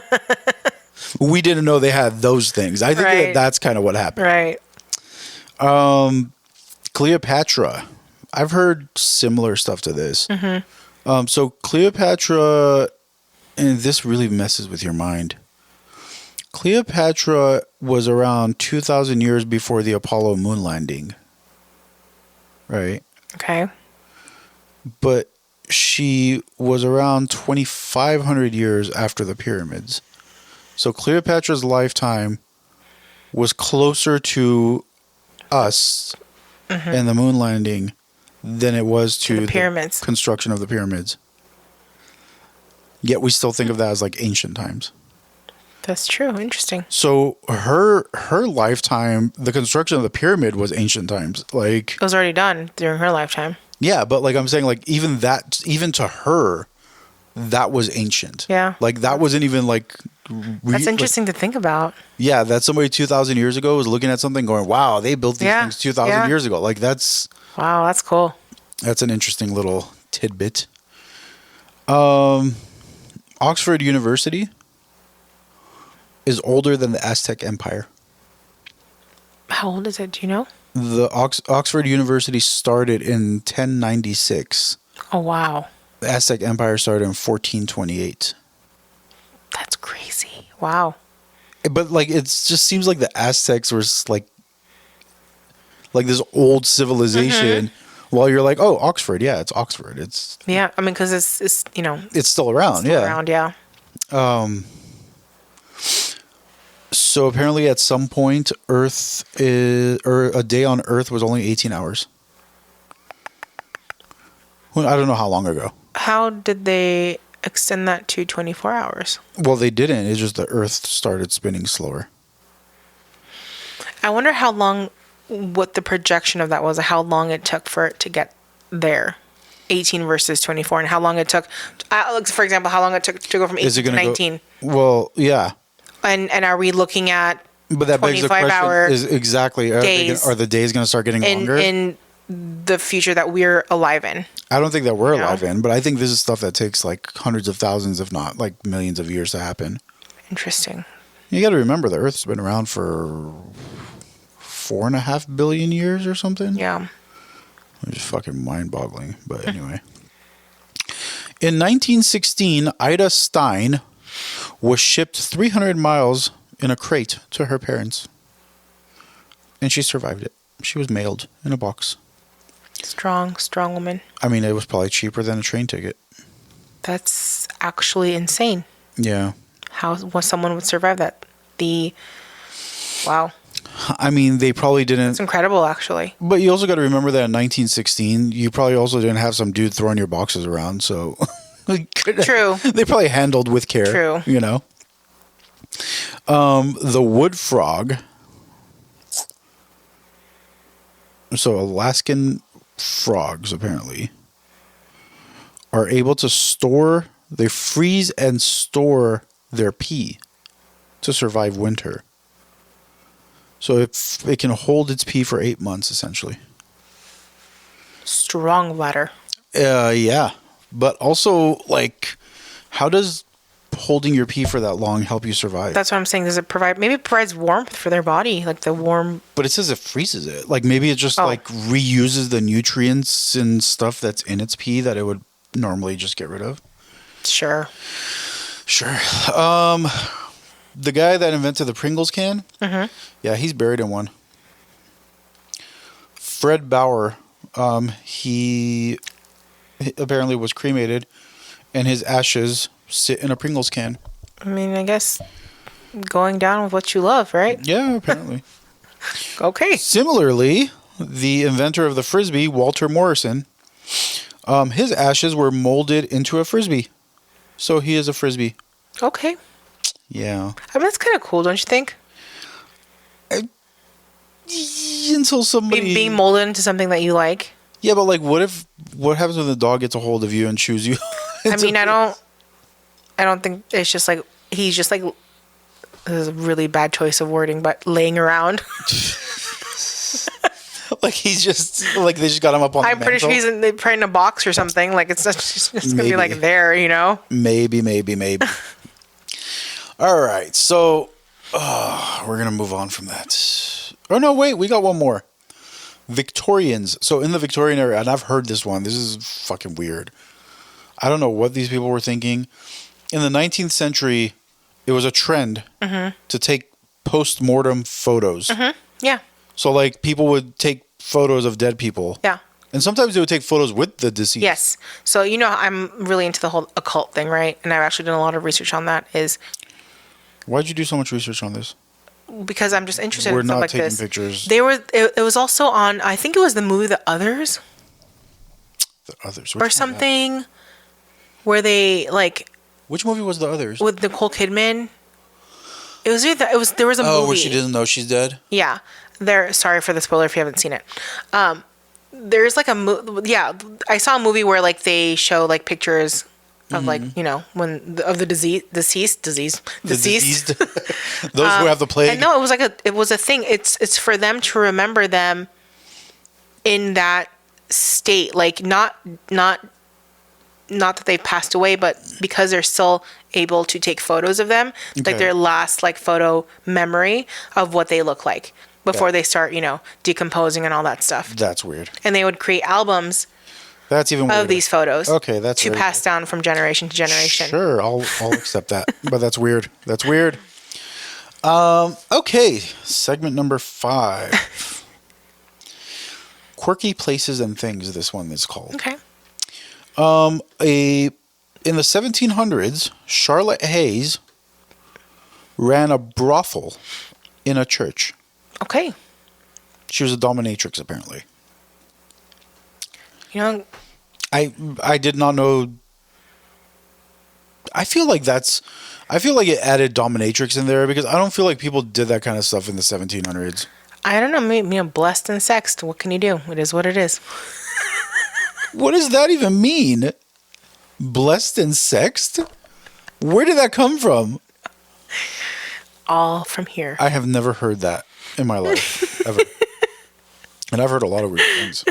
We didn't know they had those things. I think Right. that's kind of what happened. Right. Cleopatra. I've heard similar stuff to this. So Cleopatra, and this really messes with your mind. Cleopatra was around 2,000 years before the Apollo moon landing. Right? Okay. But she was around 2,500 years after the pyramids. So Cleopatra's lifetime was closer to us and the moon landing than it was to the pyramids. construction of the pyramids. Yet we still think of that as like ancient times. That's true. Interesting. So her lifetime, the construction of the pyramid was ancient times. Like It was already done during her lifetime. yeah, but like I'm saying, like even to her, that was ancient. Yeah. Like that wasn't even like That's interesting to think about. Yeah, that somebody 2,000 years ago was looking at something going, wow, they built these things 2,000 years ago. Like wow, that's cool. That's an interesting little tidbit. Oxford University is older than the Aztec Empire. How old is it? Do you know? The Oxford University started in 1096. Oh, wow. The Aztec Empire started in 1428. That's crazy. Wow. But like, it just seems like the Aztecs were like this old civilization. While you're like, oh, Oxford, yeah, it's Oxford. It's I mean, because it's it's still around, yeah. So apparently, at some point, or a day on Earth was only 18 hours. Well, I don't know how long ago. How did they extend that to 24 hours? Well, they didn't. It's just the Earth started spinning slower. I wonder what the projection of that was, how long it took for it to get there. 18 versus 24, and how long it took. For example, how long it took to go from 18 to 19. Well, yeah. And are we looking at but that begs the question is exactly are the days going to start getting longer in the future that we're alive in? I don't think that we're alive in, but I think this is stuff that takes like hundreds of thousands, if not like millions of years to happen. Interesting. You got to remember the Earth's been around for 4.5 billion years or something. Yeah. It's just fucking mind-boggling. But anyway. In 1916, Ida Stein was shipped 300 miles in a crate to her parents. And she survived it. She was mailed in a box. Strong woman. I mean, it was probably cheaper than a train ticket. That's actually insane. Yeah. How someone would survive that. Wow. I mean, they probably didn't. It's incredible, actually. But you also got to remember that in 1916, you probably also didn't have some dude throwing your boxes around. So, True. They probably handled with care. True. You know. The wood frog. So Alaskan frogs apparently are able to store. They freeze and store their pee to survive winter. So it can hold its pee for 8 months, essentially. Strong bladder. Yeah. But also, like, how does holding your pee for that long help you survive? That's what I'm saying. Does it provide... Maybe it provides warmth for their body, like the warm... But it says it freezes it. Like, maybe it just, like, reuses the nutrients and stuff that's in its pee that it would normally just get rid of. Sure. The guy that invented the Pringles can, yeah, he's buried in one. Fred Bauer, he apparently was cremated, and his ashes sit in a Pringles can. I mean, I guess going down with what you love, right? Yeah, apparently. Okay. Similarly, the inventor of the Frisbee, Walter Morrison, his ashes were molded into a Frisbee. So he is a Frisbee. Okay. Yeah. I mean, that's kind of cool, don't you think? Until somebody... Being molded into something that you like. Yeah, but like, what happens when the dog gets a hold of you and chews you? I mean, I don't think it's just like, he's just like, this is a really bad choice of wording, but laying around. Like he's just, like they just got him up on the mantle. I'm pretty sure he's probably in a box or something. Like it's not just going to be like there, you know? Maybe. All right, so we're going to move on from that. Oh, no, wait, we got one more. Victorians. So in the Victorian era, and I've heard this one. This is fucking weird. I don't know what these people were thinking. In the 19th century, it was a trend to take post-mortem photos. Yeah. So, like, people would take photos of dead people. Yeah. And sometimes they would take photos with the deceased. Yes. So, you know, I'm really into the whole occult thing, right? And I've actually done a lot of research on that. Why'd you do so much research on this? Because I'm just interested We're in stuff not like taking this. pictures. It was also on, I think it was the movie The Others. The Others. Or something where they, like... Which movie was The Others? With Nicole Kidman. There was a movie. Oh, where she doesn't know she's dead? Yeah. Sorry for the spoiler if you haven't seen it. There's like I saw a movie where like they show like pictures of like, of the deceased. Those who have the plague. And no, it was a thing. It's for them to remember them in that state, like not that they've passed away, but because they're still able to take photos of them, like their last like photo memory of what they look like before they start, decomposing and all that stuff. That's weird. And they would create albums. That's even weirder. Of these photos. Okay, that's to pass down from generation to generation. Sure, I'll accept that. But that's weird. That's weird. Okay, segment number 5. Quirky places and things. This one is called. Okay. In the 1700s, Charlotte Hayes ran a brothel in a church. Okay. She was a dominatrix, apparently. I did not know. I feel like it added dominatrix in there because I don't feel like people did that kind of stuff in the 1700s. I don't know. Maybe blessed and sexed. What can you do? It is what it is. What does that even mean? Blessed and sexed? Where did that come from? All from here. I have never heard that in my life, ever. And I've heard a lot of weird things.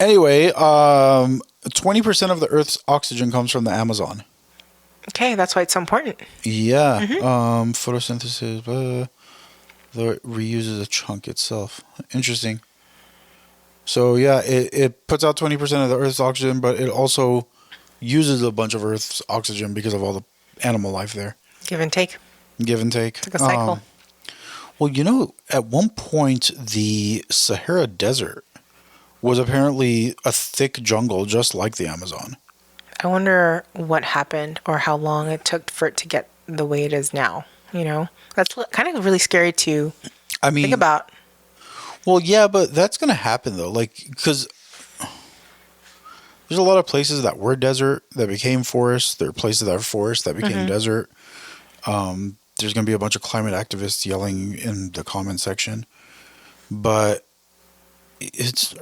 Anyway, 20% of the Earth's oxygen comes from the Amazon. Okay, that's why it's so important. Yeah. Photosynthesis, though it reuses a chunk itself. Interesting. So, yeah, it puts out 20% of the Earth's oxygen, but it also uses a bunch of Earth's oxygen because of all the animal life there. Give and take. Give and take. It's like a cycle. Well, at one point, the Sahara Desert was apparently a thick jungle just like the Amazon. I wonder what happened or how long it took for it to get the way it is now. That's kind of really scary to think about. Well, yeah, but that's going to happen, though. Because there's a lot of places that were desert that became forests. There are places that are forests that became desert. There's going to be a bunch of climate activists yelling in the comment section. But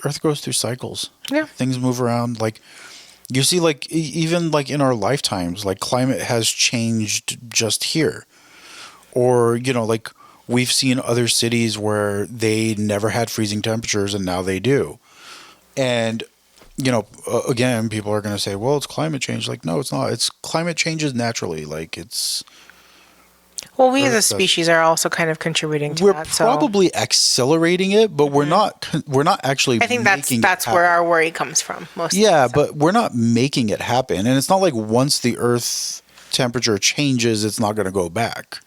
Earth goes through cycles. Yeah. Things move around. You see, even in our lifetimes, climate has changed just here. Or, we've seen other cities where they never had freezing temperatures and now they do. And, again, people are going to say, well, it's climate change. No, it's not. It's climate changes naturally. Well, we as a species are also kind of contributing to that. We're probably accelerating it, but we're not actually. I think that's where our worry comes from. But we're not making it happen, and it's not like once the Earth temperature changes, it's not going to go back.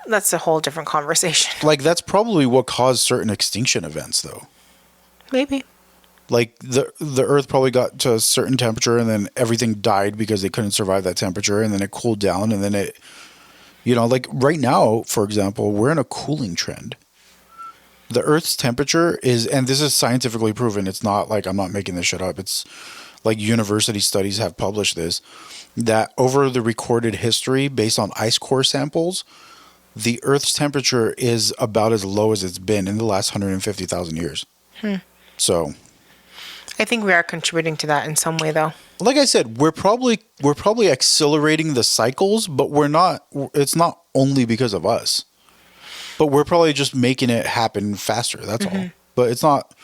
That's a whole different conversation. That's probably what caused certain extinction events, though. Maybe. The Earth probably got to a certain temperature, and then everything died because they couldn't survive that temperature, and then it cooled down, and then it. Right now, for example, we're in a cooling trend. The Earth's temperature is, and this is scientifically proven, it's not I'm not making this shit up. It's university studies have published this, that over the recorded history based on ice core samples, the Earth's temperature is about as low as it's been in the last 150,000 years. So. I think we are contributing to that in some way, though. Like I said, we're probably accelerating the cycles, but we're not. It's not only because of us, but we're probably just making it happen faster. That's all. But it's not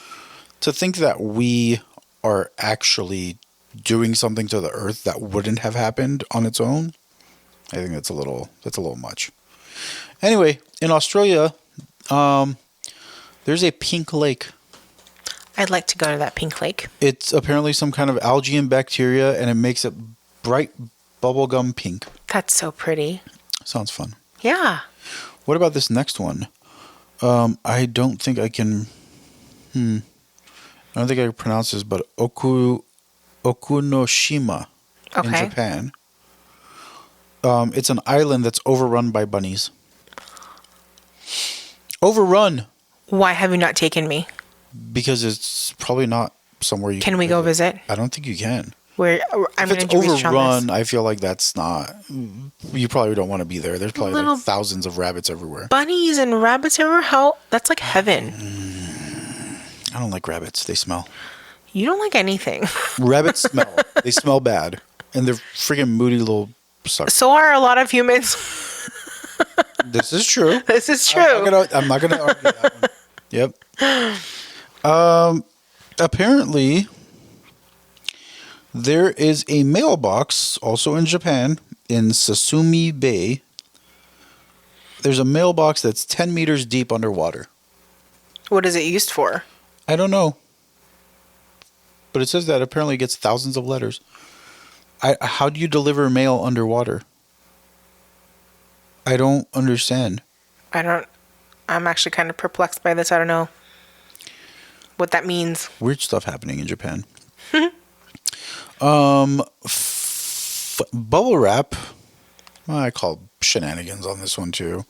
to think that we are actually doing something to the Earth that wouldn't have happened on its own. I think that's a little much. Anyway, in Australia, there's a pink lake. I'd like to go to that pink lake. It's apparently some kind of algae and bacteria, and it makes it bright bubblegum pink. That's so pretty. Sounds fun. Yeah. What about this next one? I don't think I can... I don't think I can pronounce this, but Okunoshima in Japan. It's an island that's overrun by bunnies. Overrun! Why have you not taken me? Because it's probably not somewhere you can we go visit? I don't think you can. I'm if it's overrun, I feel like that's not. You probably don't want to be there. There's probably thousands of rabbits everywhere. Bunnies and rabbits everywhere? How? That's like heaven. I don't like rabbits. They smell. You don't like anything. Rabbits smell. They smell bad. And they're freaking moody little suckers. So are a lot of humans. This is true. This is true. I'm not gonna argue that one. Yep. Apparently, there is a mailbox also in Japan in Sasumi Bay. There's a mailbox that's 10 meters deep underwater. What is it used for? I don't know. But it says that apparently it gets thousands of letters. How do you deliver mail underwater? I don't understand. I'm actually kind of perplexed by this. I don't know what that means. Weird stuff happening in Japan. Bubble wrap. Well, I call shenanigans on this one too.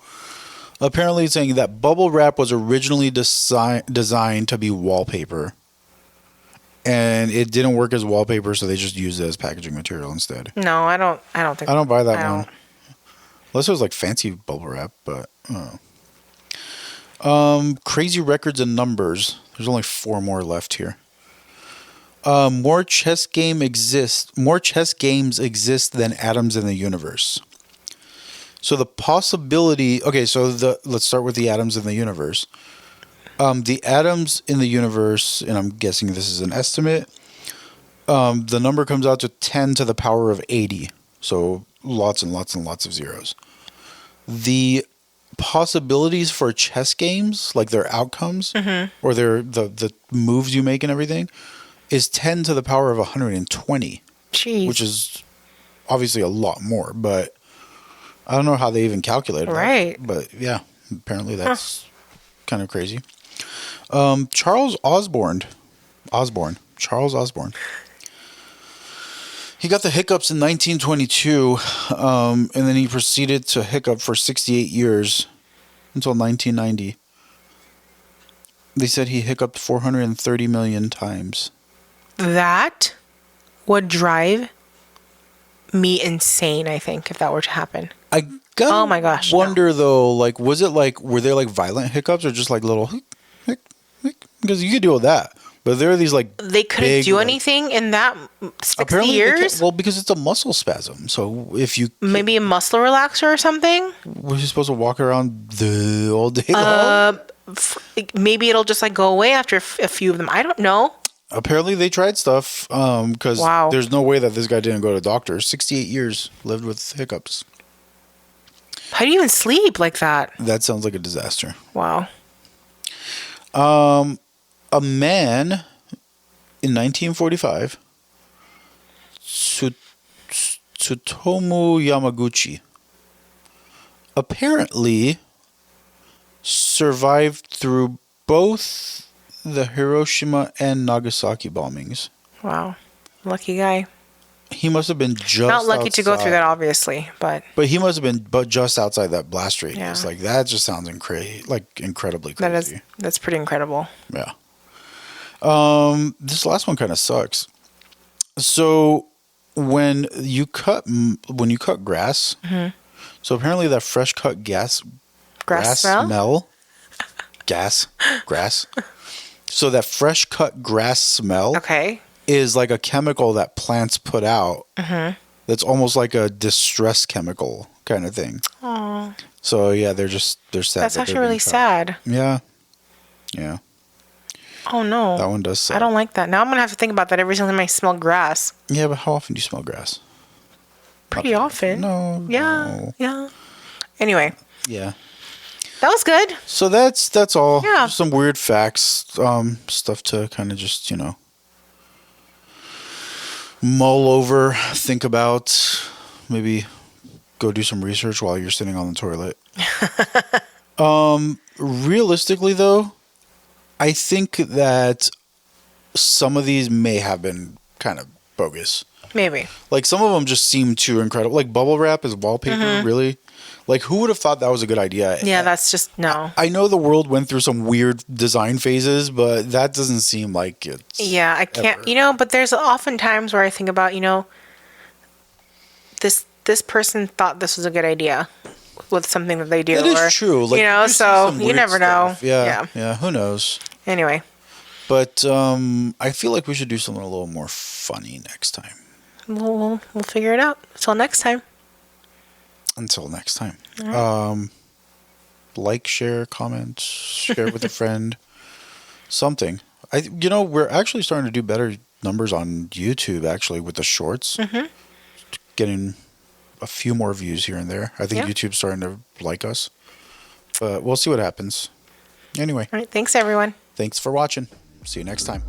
Apparently it's saying that bubble wrap was originally designed to be wallpaper. And it didn't work as wallpaper, so they just used it as packaging material instead. No, I don't think I don't buy that one. Unless it was like fancy bubble wrap, but crazy records and numbers. There's only 4 more left here. More chess games exist than atoms in the universe. So the possibility. Okay, so let's start with the atoms in the universe. The atoms in the universe, and I'm guessing this is an estimate. The number comes out to 10 to the power of 80. So lots and lots and lots of zeros. The possibilities for chess games, like their outcomes or the moves you make and everything, is 10 to the power of 120. Jeez. Which is obviously a lot more, but I don't know how they even calculated right. that. But yeah, apparently that's kind of crazy. Charles Osborne. He got the hiccups in 1922, and then he proceeded to hiccup for 68 years until 1990. They said he hiccuped 430 million times. That would drive me insane, I think, if that were to happen. I gotta Oh my gosh, wonder though, like, was it like, were there like violent hiccups or just like little hic? Because you could deal with that. But there are these like they couldn't big, do like, anything in that 60 apparently years? well, because it's a muscle spasm. So if you Maybe a muscle relaxer or something? were you supposed to walk around all day long? Maybe it'll just like go away after a few of them. I don't know. Apparently they tried stuff because Wow. there's no way that this guy didn't go to doctors. 68 years lived with hiccups. How do you even sleep like that? That sounds like a disaster. Wow. A man in 1945, Tsutomu Yamaguchi, apparently survived through both the Hiroshima and Nagasaki bombings. Wow. Lucky guy. He must have been just Not lucky to go through that, outside. obviously, but But he must have been just outside that blast radius. Yeah. Like, that just sounds incredibly crazy. that's pretty incredible. Yeah. This last one kind of sucks. So when you cut grass, so apparently that fresh cut grass smell? grass. So that fresh cut grass smell Okay. is like a chemical that plants put out. That's almost like a distress chemical kind of thing. Aw. So yeah, they're sad. That's that actually they're really being cut. sad. Yeah. Oh no. That one does suck. I don't like that. Now I'm gonna have to think about that every single time I smell grass. Yeah, but how often do you smell grass? Pretty often. No. Yeah. no. Yeah. Anyway, Yeah. that was good. So that's all. Yeah. Just some weird facts, stuff to kind of just, mull over, think about, maybe go do some research while you're sitting on the toilet. Realistically though, I think that some of these may have been kind of bogus. Maybe. Like, some of them just seem too incredible. Like, bubble wrap is wallpaper, really? Like, who would have thought that was a good idea? Yeah, that's just no. I know the world went through some weird design phases, but that doesn't seem like it's... Yeah, I can't. ever. But there's often times where I think about, this person thought this was a good idea with something that they do. It is true. Like, you see so some you weird never know. stuff. Yeah, who knows? Anyway, But I feel like we should do something a little more funny next time. We'll figure it out. Until next time. Until next time. Right. Like, share, comment, share it with a friend. Something. We're actually starting to do better numbers on YouTube, actually, with the shorts. Mm-hmm. Getting a few more views here and there. I think YouTube's starting to like us. But we'll see what happens. Anyway. All right. Thanks, everyone. Thanks for watching. See you next time.